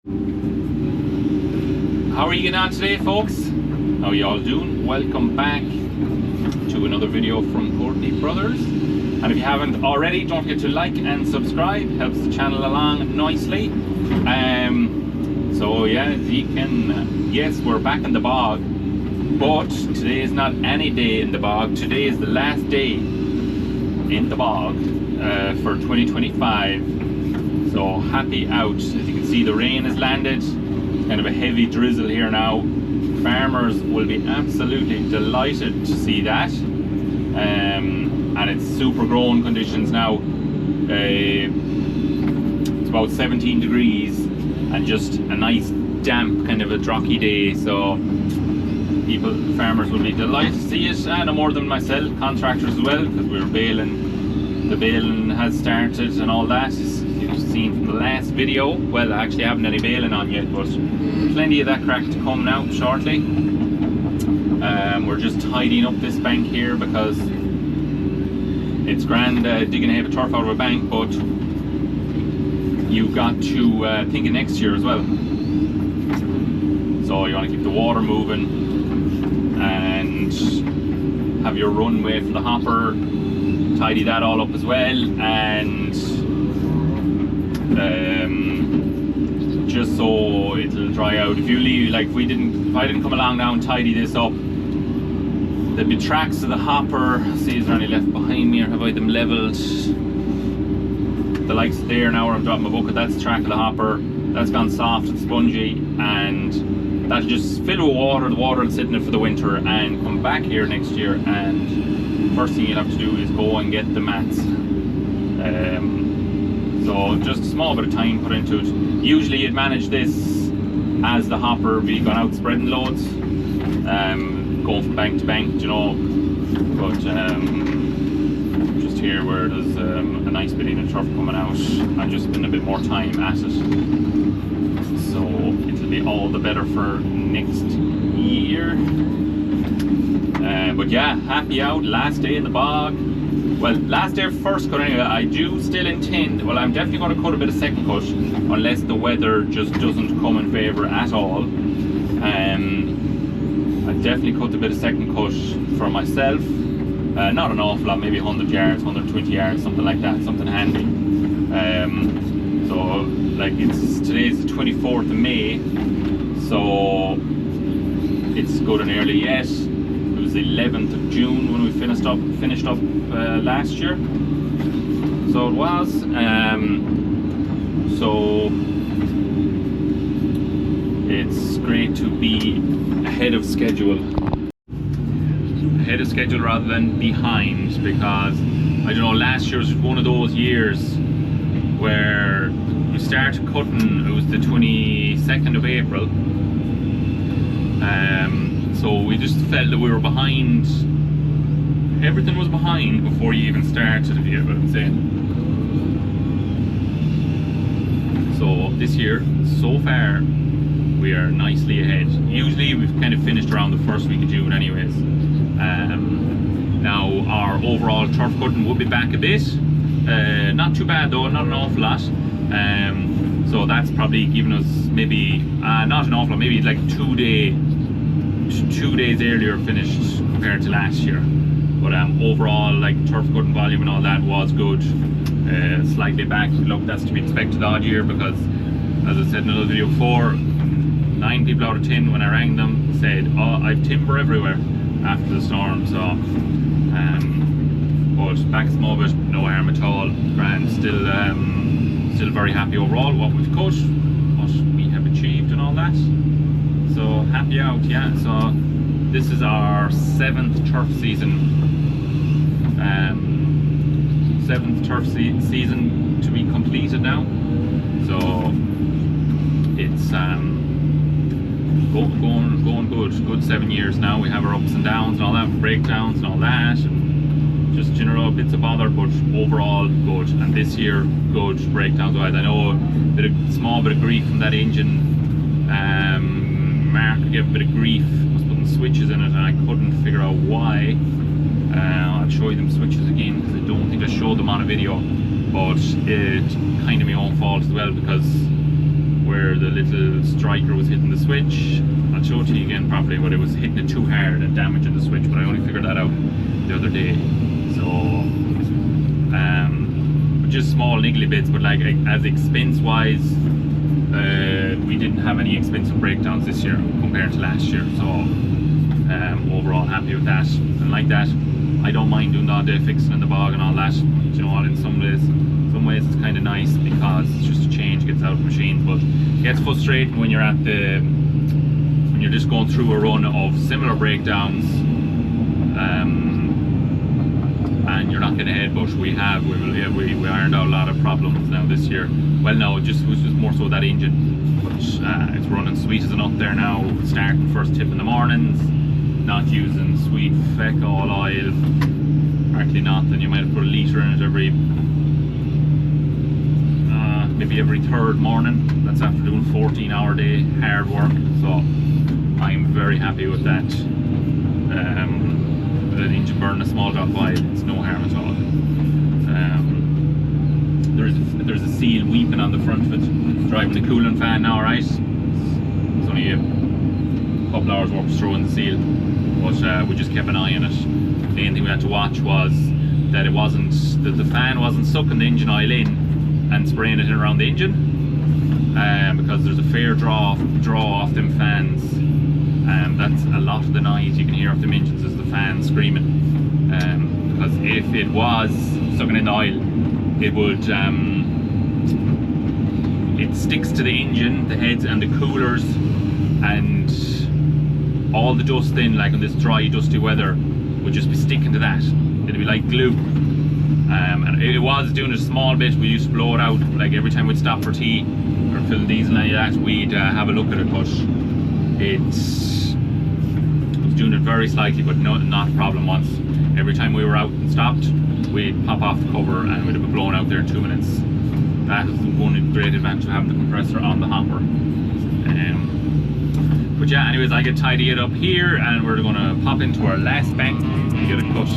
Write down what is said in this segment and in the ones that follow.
How are you getting on today, folks? How are you all doing? Welcome back to another video from Courtney Brothers. And if you haven't already, don't forget to like and subscribe. Helps the channel along nicely. So yeah, as you can, yes, we're back in the bog. But today is not any day in the bog. Today is the last day in the bog for 2025. So happy out. As you can see, the rain has landed. Kind of a heavy drizzle here now. Farmers will be absolutely delighted to see that. And it's super growing conditions now. It's about 17 degrees and just a nice damp kind of a drocky day. So farmers will be delighted to see it. No more than myself, contractors as well, because we were baling. The baling has started and all that. You've seen from the last video. Well, I actually haven't any baling on yet, but plenty of that crack to come now shortly. We're just tidying up this bank here because it's grand digging a heavy turf out of a bank, but you've got to think of next year as well. So you want to keep the water moving and have your runway for the hopper, tidy that all up as well, and just so it'll dry out. If you leave, like if I didn't come along now and tidy this up, there'd be tracks of the hopper. See, is there any left behind me, or have I them levelled? The likes there now where I'm dropping my bucket, that's the track of the hopper. That's gone soft and spongy, and that'll just fill with water. The water will sit in it for the winter and come back here next year, and first thing you'll have to do is go and get the mats. So just a small bit of time put into it. Usually you'd manage this as the hopper be gone out spreading loads, going from bank to bank, you know. But just here where there's a nice bit of turf coming out, I've just spend a bit more time at it. So it'll be all the better for next year. But yeah, happy out, last day in the bog. Well, last day of first cut anyway. I do still intend, well, I'm definitely going to cut a bit of second cut unless the weather just doesn't come in favour at all. I definitely cut a bit of second cut for myself. Not an awful lot, maybe 100 yards, 120 yards, something like that, something handy. So like today's the 24th of May, so it's good and early yet. It was the 11th of June when we finished up last year, so it was. So it's great to be ahead of schedule rather than behind, because I don't know, last year was one of those years where we started cutting, it was the 22nd of April. So we just felt that we were behind. Everything was behind before you even started, if you get what I'm saying. So this year, so far, we are nicely ahead. Usually we've kind of finished around the first week of June anyways. Now our overall turf cutting will be back a bit. Not too bad though, not an awful lot. So that's probably giving us maybe, not an awful lot, maybe like 2 days earlier finished compared to last year. But overall, like turf cutting volume and all that was good. Slightly back. Look, that's to be expected odd year because, as I said in another video before, 9 people out of 10 when I rang them said, "Oh, I've timber everywhere" after the storm. So, but back a small bit, no harm at all. Grand, still very happy overall what we've cut, what we have achieved, and all that. So happy out, yeah. So this is our 7th turf season. 7th turf season to be completed now. So it's going good 7 years now. We have our ups and downs and all that, breakdowns and all that, and just general bits of bother, but overall good. And this year, good breakdowns wise. I know a small bit of grief from that engine. Mark gave a bit of grief, was putting switches in it, and I couldn't figure out why. I'll show you them switches again because I don't think I showed them on a video, but it kind of my own fault as well, because where the little striker was hitting the switch. I'll show it to you again properly, but it was hitting it too hard and damaging the switch, but I only figured that out the other day. So just small niggly bits, but like as expense wise, we didn't have any expensive breakdowns this year compared to last year, so overall happy with that. And like that, I don't mind doing all the fixing in the bog and all that. You know, in some ways it's kind of nice because it's just a change, gets out of machines, but it gets frustrating when you're when you're just going through a run of similar breakdowns, and you're not getting ahead. But we ironed out a lot of problems now this year. Well, no, it was just more so that engine, but it's running sweet as an up there now. Starting first tip in the mornings, not using sweet feck all oil, hardly nothing. You might have put a litre in it maybe every third morning. That's after doing 14-hour day hard work, so I'm very happy with that. The engine burning a small drop of oil, it's no harm at all. There's a seal weeping on the front of it. Driving the cooling fan now, right? It's only a couple hours work through in the seal, but we just kept an eye on it. The only thing we had to watch was that the fan wasn't sucking the engine oil in and spraying it in around the engine, because there's a fair draw off them fans. That's a lot of the noise you can hear off them engines is the fan screaming. Because if it was sucking in the oil, it would it sticks to the engine, the heads and the coolers, and all the dust then, like in this dry dusty weather, would just be sticking to that. It'd be like glue. And it was doing a small bit. We used to blow it out, like every time we'd stop for tea or fill diesel and like that, we'd have a look at it, but it was doing it very slightly, but not a problem once. Every time we were out and stopped, we'd pop off the cover and we'd have it blown out there in 2 minutes. That is one great advantage of having the compressor on the hopper. But yeah, anyways, I get tidy it up here and we're gonna pop into our last bank and get a cut.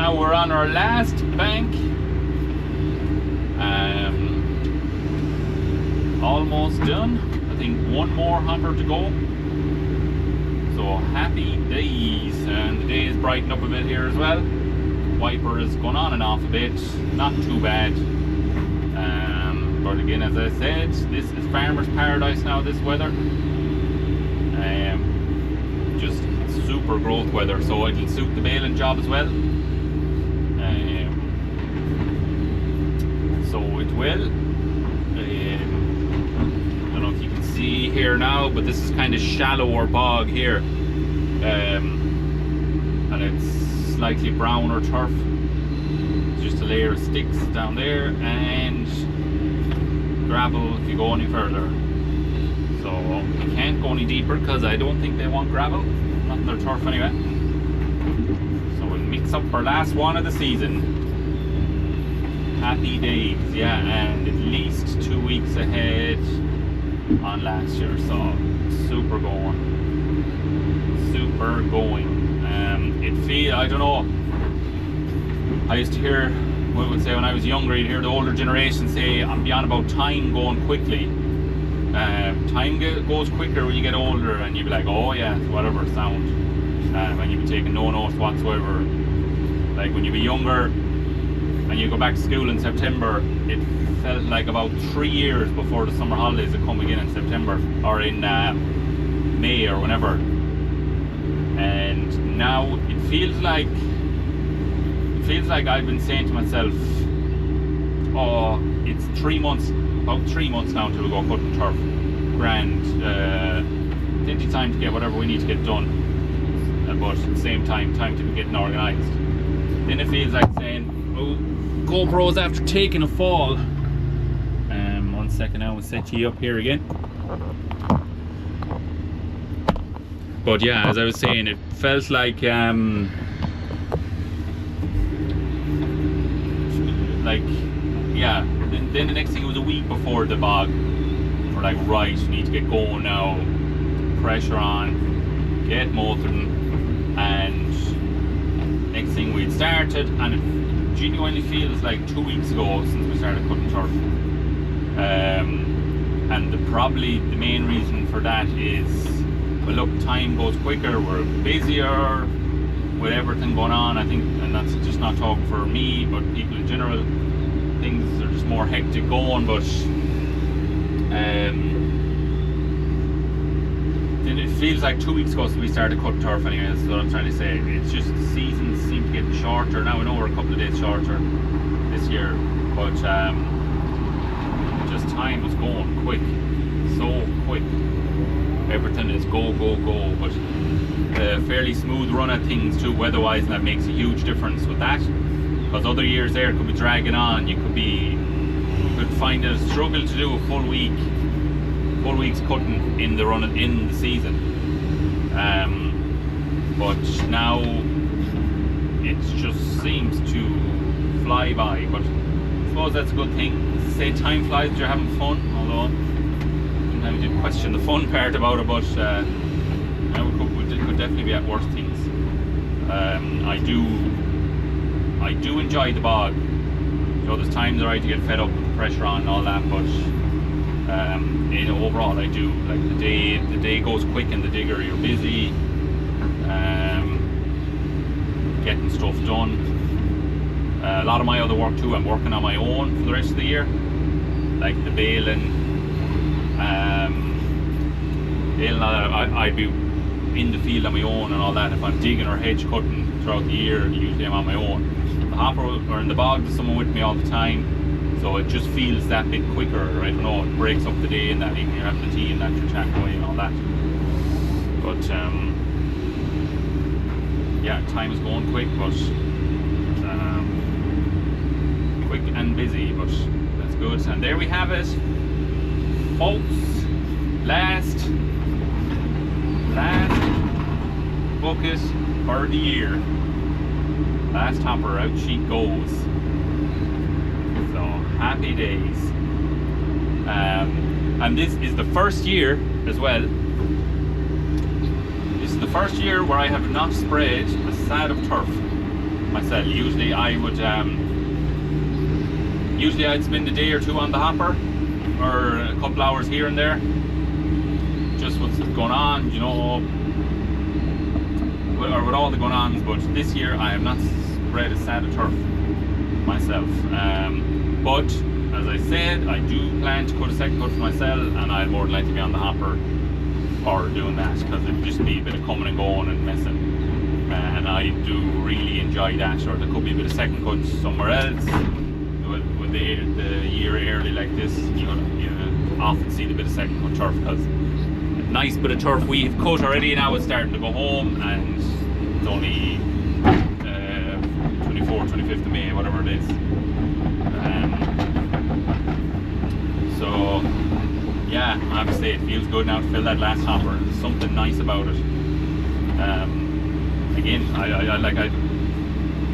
now we're on our last bank. Almost done. I think one more hopper to go. So happy days, and the day is brightened up a bit here as well. Wiper is going on and off a bit, not too bad. But again, as I said, this is farmer's paradise now, this weather. Just super growth weather, so it'll suit the baling job as well. So it will. I don't know if you can see here now, but this is kind of shallower bog here. And it's slightly browner turf. Just a layer of sticks down there and gravel if you go any further. So you can't go any deeper because I don't think they want gravel, not in their turf anyway. So we'll mix up our last one of the season. Happy days, yeah, and at least 2 weeks ahead on last year, so super going. I don't know, I used to hear, we would say when I was younger, you'd hear the older generation say, I'm beyond about time going quickly. Time goes quicker when you get older, and you'd be like, oh yeah, whatever, sound. And you'd be taking no notice whatsoever. Like when you be younger and you go back to school in September, it felt like about 3 years before the summer holidays had come again in September, or in May or whenever. And now it feels like I've been saying to myself, oh, it's 3 months, about 3 months now till we go cutting turf. Grand, plenty of time to get whatever we need to get done, but at the same time to be getting organised. Then it feels like saying, oh, GoPro's after taking a fall. 1 second now, we'll set you up here again. But yeah, as I was saying, it felt like yeah, then the next thing, it was a week before the bog. We're like, right, we need to get going now, pressure on, get motoring, and next thing we'd started, and it genuinely feels like 2 weeks ago since we started cutting turf. And probably the main reason for that is, well, look, time goes quicker, we're busier with everything going on, I think, and that's just not talking for me, but people in general. Things are just more hectic going, but then it feels like 2 weeks ago since we started cutting turf anyway, that's what I'm trying to say. It's just the seasons seem to get shorter. Now I know we're a couple of days shorter this year, but just time is going quick, so quick. Everything is go, but fairly smooth run at things too, weather-wise, and that makes a huge difference with that. Because other years there could be dragging on. You could find it a struggle to do a full week's cutting in the season. But now it just seems to fly by. But I suppose that's a good thing. Say time flies, you're having fun. Although sometimes you question the fun part about it, but we could definitely be at worse things. I do enjoy the bog. You know, there's times alright to get fed up with the pressure on and all that, but overall I do. Like the day goes quick in the digger, you're busy, getting stuff done. A lot of my other work too, I'm working on my own for the rest of the year. Like the baling, all that, I'd be in the field on my own and all that. If I'm digging or hedge cutting throughout the year, usually I'm on my own. Hopper or in the bog, there's someone with me all the time, so it just feels that bit quicker. I don't know, it breaks up the day and that, even you're having the tea and that, you're chatting away and all that. But yeah, time is going quick, but quick and busy, but that's good. And there we have it, folks. Last bucket for the year. Last hopper, out she goes. So happy days. And this is the first year as well. This is the first year where I have not sprayed a sod of turf. myself. Usually I'd spend a day or two on the hopper, or a couple hours here and there, just what's going on, you know, or with all the going ons. But this year I have not spread a sad of turf myself. But as I said, I do plan to cut a second cut for myself, and I'd more than likely be on the hopper for doing that, because it'd just be a bit of coming and going and messing. And I do really enjoy that. Or there could be a bit of second cut somewhere else. With the year early like this, you often see the bit of second cut turf, because a nice bit of turf we've cut already now is starting to go home, and it's only 24th, 25th of May, whatever it is. So yeah, I have to say it feels good now to fill that last hopper. There's something nice about it. Again, I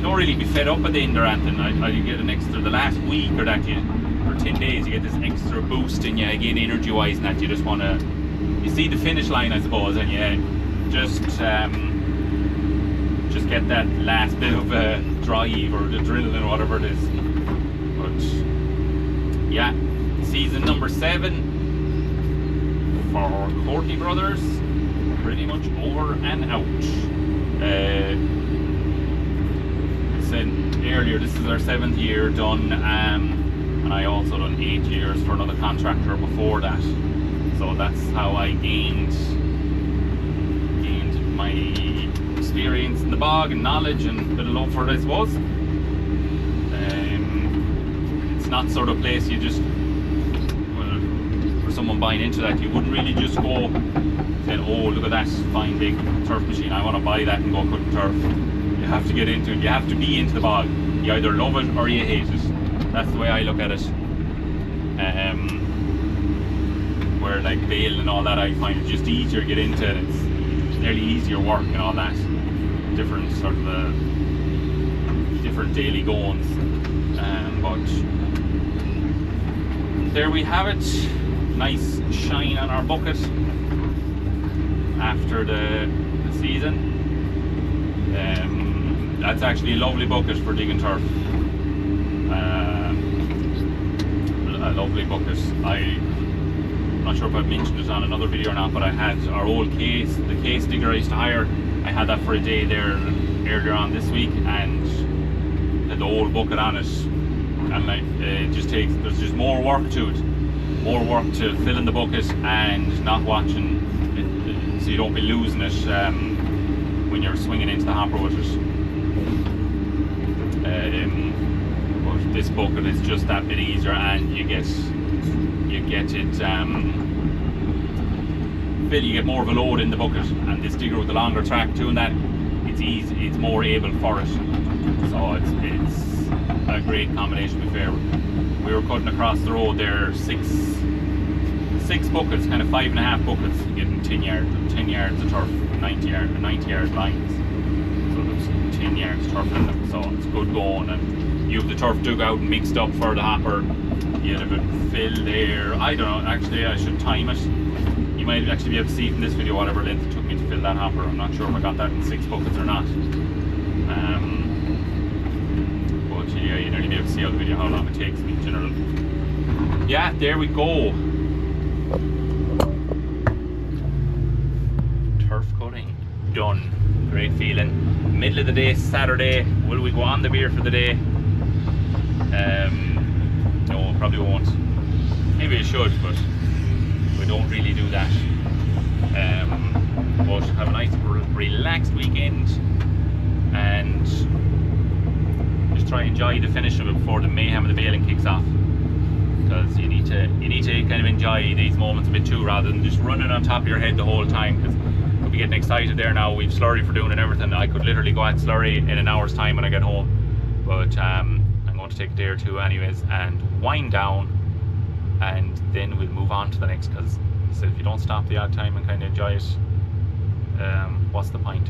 don't really be fed up at the end or anything. I get an extra, the last week or that, or 10 days, you get this extra boost in you again, energy wise, and that you just want to, you see the finish line, I suppose, and you just get that last bit of drive or the adrenaline or whatever it is. But yeah, season number 7 for Courtney Brothers, pretty much over and out. Said earlier, this is our 7th year done, and I also done 8 years for another contractor before that. So that's how I gained my experience in the bog and knowledge and a bit of love for it, I suppose. It's not sort of place you just, well, for someone buying into that, you wouldn't really just go saying, oh, look at that fine big turf machine, I want to buy that and go cutting turf. You have to get into it, you have to be into the bog. You either love it or you hate it. That's the way I look at it. Where like bale and all that, I find it just easier to get into it. It's nearly easier work and all that. Different sort of different daily goings. But there we have it. Nice shine on our bucket after the season. That's actually a lovely bucket for digging turf. A lovely bucket. I'm not sure if I've mentioned it on another video or not, but I had our old case, the case digger I used to hire. I had that for a day there earlier on this week, and had the old bucket on it. And like, it just takes, there's just more work to it. More work to fill in the bucket and not watching it, so you don't be losing it when you're swinging into the hopper with it. But this bucket is just that bit easier, and you get it you get more of a load in the bucket, and this digger with the longer track doing that, it's easy, it's more able for it. So it's a great combination, to be fair. We were cutting across the road there, six buckets, kind of 5.5 buckets, getting 10 yards of turf, 90 yard lines. So there's 10 yards of turf in them, so it's good going. And you have the turf dug out and mixed up for the hopper. You have it filled there. I don't know, actually I should time it. You might actually be able to see from this video whatever length it took me to fill that hopper. I'm not sure if I got that in 6 buckets or not. But yeah, you nearly be able to see on the video how long it takes me in general. Yeah, there we go. Turf cutting done. Great feeling. Middle of the day, Saturday. Will we go on the beer for the day? No, probably won't. Maybe I should, but we don't really do that. But have a nice relaxed weekend, and just try and enjoy the finish of it before the mayhem of the baling kicks off. Because you need to kind of enjoy these moments a bit too, rather than just running on top of your head the whole time. Because we'll be getting excited there now. We've slurry for doing and everything. I could literally go at slurry in an hour's time when I get home. But I'm going to take a day or two anyways and wind down, and then we'll move on to the next. Because so if you don't stop the odd time and kind of enjoy it, what's the point?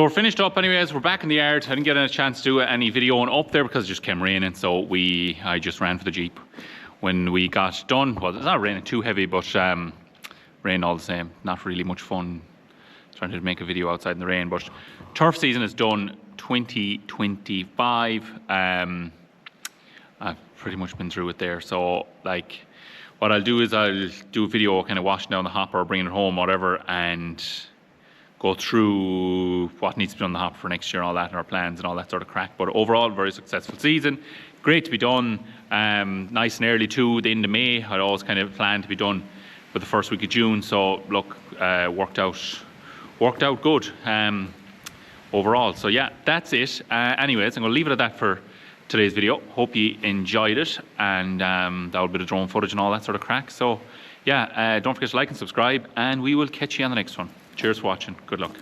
we're finished up anyways. We're back in the yard. I didn't get a chance to do any videoing up there because it just came raining. So I just ran for the Jeep when we got done. Well, it's not raining too heavy, but rained all the same. Not really much fun trying to make a video outside in the rain. But turf season is done 2025. I've pretty much been through it there. So like, what I'll do is I'll do a video kind of washing down the hopper, bringing it home, whatever, and go through what needs to be done on the hopper for next year and all that, and our plans and all that sort of crack. But overall, very successful season. Great to be done. Nice and early too, the end of May. I'd always kind of planned to be done for the first week of June. So look, worked out good overall. So yeah, that's it. Anyways, I'm going to leave it at that for today's video. Hope you enjoyed it, and that was a bit of drone footage and all that sort of crack. So yeah, don't forget to like and subscribe, and we will catch you on the next one. Cheers for watching. Good luck.